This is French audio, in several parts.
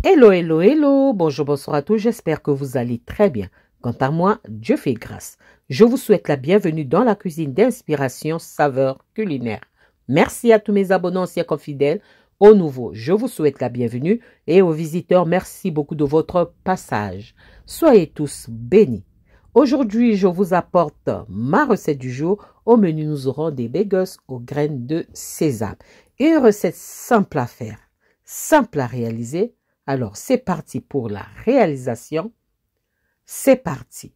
Hello, hello, hello, bonjour, bonsoir à tous, j'espère que vous allez très bien. Quant à moi, Dieu fait grâce. Je vous souhaite la bienvenue dans la cuisine d'inspiration saveur culinaire. Merci à tous mes abonnés anciens comme fidèles. Aux nouveaux, je vous souhaite la bienvenue et aux visiteurs, merci beaucoup de votre passage. Soyez tous bénis. Aujourd'hui, je vous apporte ma recette du jour. Au menu, nous aurons des bagels aux graines de sésame. Une recette simple à faire, simple à réaliser. Alors, c'est parti pour la réalisation. C'est parti.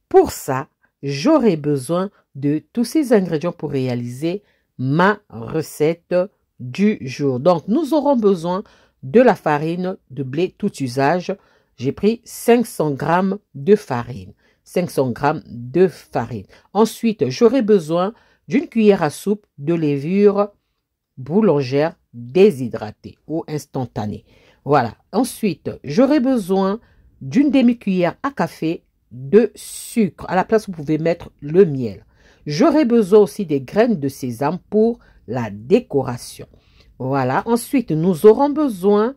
Pour ça, j'aurai besoin de tous ces ingrédients pour réaliser ma recette du jour. Donc, nous aurons besoin de la farine de blé tout usage. J'ai pris 500 g de farine. 500 g de farine. Ensuite, j'aurai besoin d'une cuillère à soupe de levure boulangère déshydratée ou instantanée. Voilà. Ensuite, j'aurai besoin d'une demi-cuillère à café de sucre. À la place, vous pouvez mettre le miel. J'aurai besoin aussi des graines de sésame pour la décoration. Voilà. Ensuite, nous aurons besoin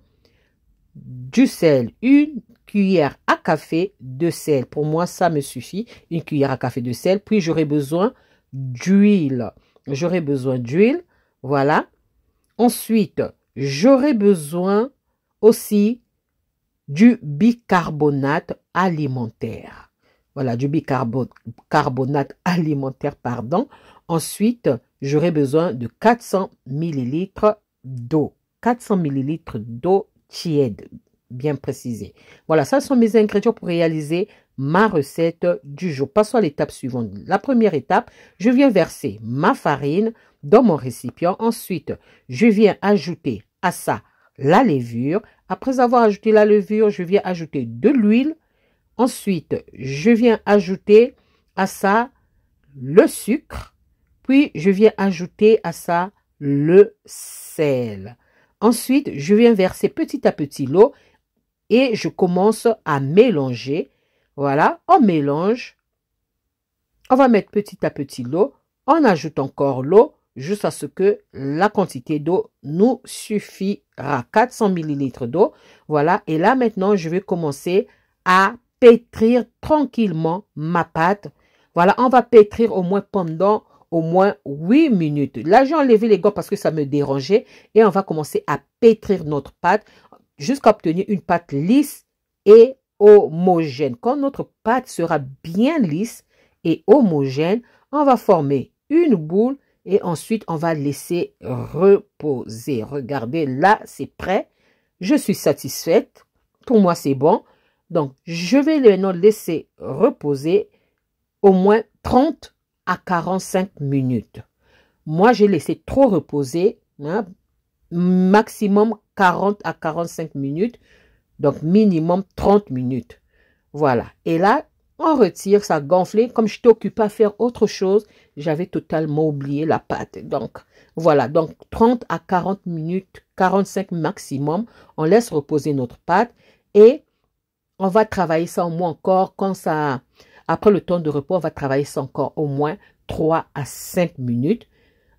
du sel. Une cuillère à café de sel. Pour moi, ça me suffit. Une cuillère à café de sel. Puis, j'aurai besoin d'huile. J'aurai besoin d'huile. Voilà. Ensuite, j'aurai besoin aussi du bicarbonate alimentaire. Voilà, du bicarbonate alimentaire, pardon. Ensuite, j'aurai besoin de 400 ml d'eau. 400 ml d'eau tiède, bien précisé. Voilà, ça sont mes ingrédients pour réaliser ma recette du jour. Passons à l'étape suivante. La première étape, je viens verser ma farine dans mon récipient. Ensuite, je viens ajouter à ça la levure. Après avoir ajouté la levure, je viens ajouter de l'huile. Ensuite, je viens ajouter à ça le sucre. Puis, je viens ajouter à ça le sel. Ensuite, je viens verser petit à petit l'eau et je commence à mélanger. Voilà, on mélange. On va mettre petit à petit l'eau. On ajoute encore l'eau jusqu'à ce que la quantité d'eau nous suffira. 400 ml d'eau. Voilà, et là maintenant, je vais commencer à pétrir tranquillement ma pâte. Voilà, on va pétrir au moins pendant au moins 8 minutes. Là, j'ai enlevé les gants parce que ça me dérangeait. Et on va commencer à pétrir notre pâte jusqu'à obtenir une pâte lisse et homogène. Quand notre pâte sera bien lisse et homogène, on va former une boule et ensuite on va laisser reposer. Regardez, là, c'est prêt. Je suis satisfaite. Pour moi, c'est bon. Donc, je vais maintenant laisser reposer au moins 30 à 45 minutes. Moi, j'ai laissé trop reposer, hein, maximum 40 à 45 minutes, donc minimum 30 minutes. Voilà. Et là, on retire, ça gonflé. Comme j'étais occupée à faire autre chose, j'avais totalement oublié la pâte. Donc, voilà. Donc, 30 à 40 minutes, 45 maximum. On laisse reposer notre pâte et on va travailler ça au moins encore quand ça... Après le temps de repos, on va travailler ça encore au moins 3 à 5 minutes.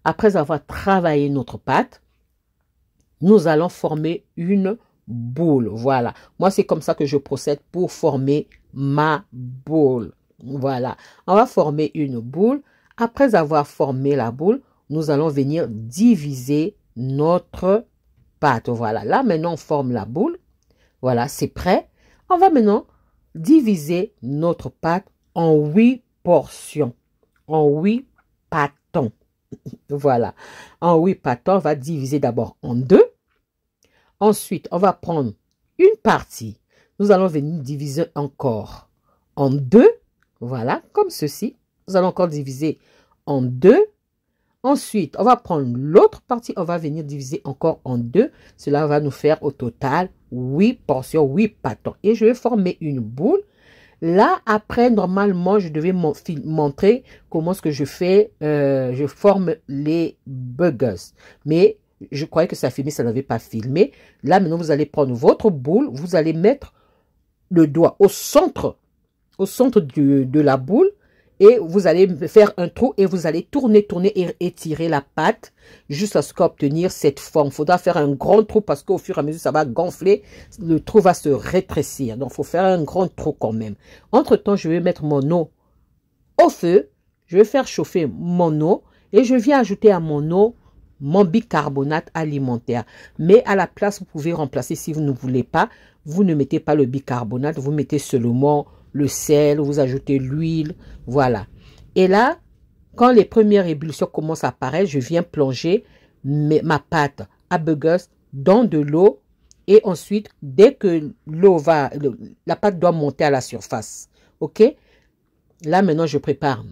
Après avoir travaillé notre pâte, nous allons former une boule. Voilà. Moi, c'est comme ça que je procède pour former ma boule. Voilà. On va former une boule. Après avoir formé la boule, nous allons venir diviser notre pâte. Voilà. Là, maintenant, on forme la boule. Voilà, c'est prêt. On va maintenant diviser notre pâte en 8 portions. En 8 pâtons. Voilà. En 8 pâtons, on va diviser d'abord en 2. Ensuite, on va prendre une partie. Nous allons venir diviser encore en 2. Voilà, comme ceci. Nous allons encore diviser en 2. Ensuite, on va prendre l'autre partie. On va venir diviser encore en 2. Cela va nous faire au total 8 portions, 8 pâtons. Et je vais former une boule. Là, après, normalement, je devais montrer comment est-ce que je fais. Je forme les burgers. Mais je croyais que ça filmait, ça n'avait pas filmé. Là, maintenant, vous allez prendre votre boule. Vous allez mettre le doigt au centre de la boule. et vous allez faire un trou et vous allez tourner et étirer la pâte jusqu'à ce qu'à obtenir cette forme. Il faudra faire un grand trou parce qu'au fur et à mesure, ça va gonfler. Le trou va se rétrécir. Donc, il faut faire un grand trou quand même. Entre-temps, je vais mettre mon eau au feu. Je vais faire chauffer mon eau et je viens ajouter à mon eau mon bicarbonate alimentaire. Mais à la place, vous pouvez remplacer si vous ne voulez pas. Vous ne mettez pas le bicarbonate, vous mettez seulement le sel, vous ajoutez l'huile, voilà. Et là, quand les premières ébullitions commencent à apparaître, je viens plonger ma pâte à burgers dans de l'eau et ensuite, dès que la pâte doit monter à la surface, ok? Là, maintenant, je prépare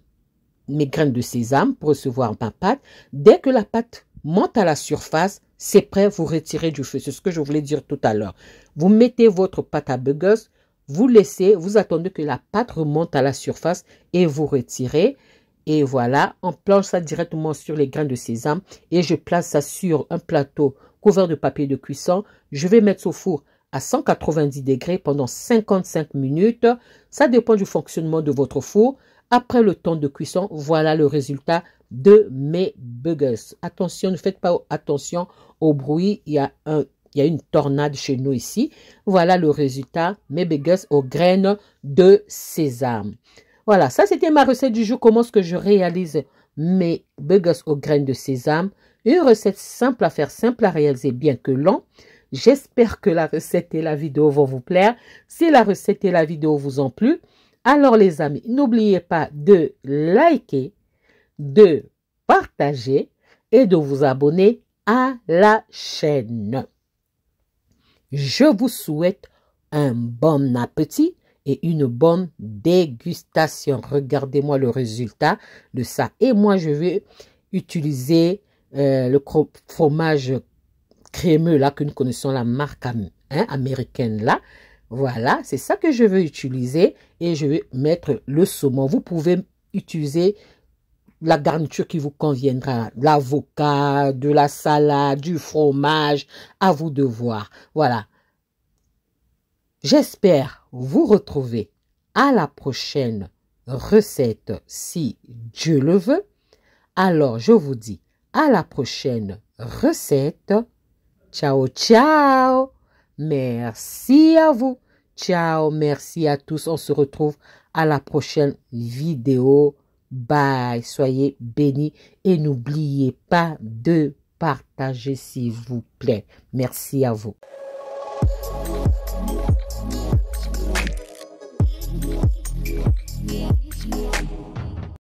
mes graines de sésame pour recevoir ma pâte. Dès que la pâte monte à la surface, c'est prêt, vous retirez du feu. C'est ce que je voulais dire tout à l'heure. Vous mettez votre pâte à burgers, vous laissez, vous attendez que la pâte remonte à la surface et vous retirez. Et voilà, on plonge ça directement sur les grains de sésame et je place ça sur un plateau couvert de papier de cuisson. Je vais mettre au four à 190 degrés pendant 55 minutes. Ça dépend du fonctionnement de votre four. Après le temps de cuisson, voilà le résultat de mes burgers. Attention, ne faites pas attention au bruit. Il y a une tornade chez nous ici. Voilà le résultat, mes burgers aux graines de sésame. Voilà, ça c'était ma recette du jour. Comment est-ce que je réalise mes burgers aux graines de sésame? Une recette simple à faire, simple à réaliser, bien que long. J'espère que la recette et la vidéo vont vous plaire. Si la recette et la vidéo vous ont plu, alors les amis, n'oubliez pas de liker, de partager et de vous abonner à la chaîne. Je vous souhaite un bon appétit et une bonne dégustation. Regardez-moi le résultat de ça. Et moi, je vais utiliser le fromage crémeux là que nous connaissons, la marque américaine là. Voilà, c'est ça que je veux utiliser et je vais mettre le saumon. Vous pouvez utiliser la garniture qui vous conviendra, l'avocat, de la salade, du fromage, à vous de voir. Voilà. J'espère vous retrouver à la prochaine recette si Dieu le veut. Alors, je vous dis à la prochaine recette. Ciao, ciao. Merci à vous. Ciao, merci à tous. On se retrouve à la prochaine vidéo. Bye. Soyez bénis et n'oubliez pas de partager s'il vous plaît. Merci à vous.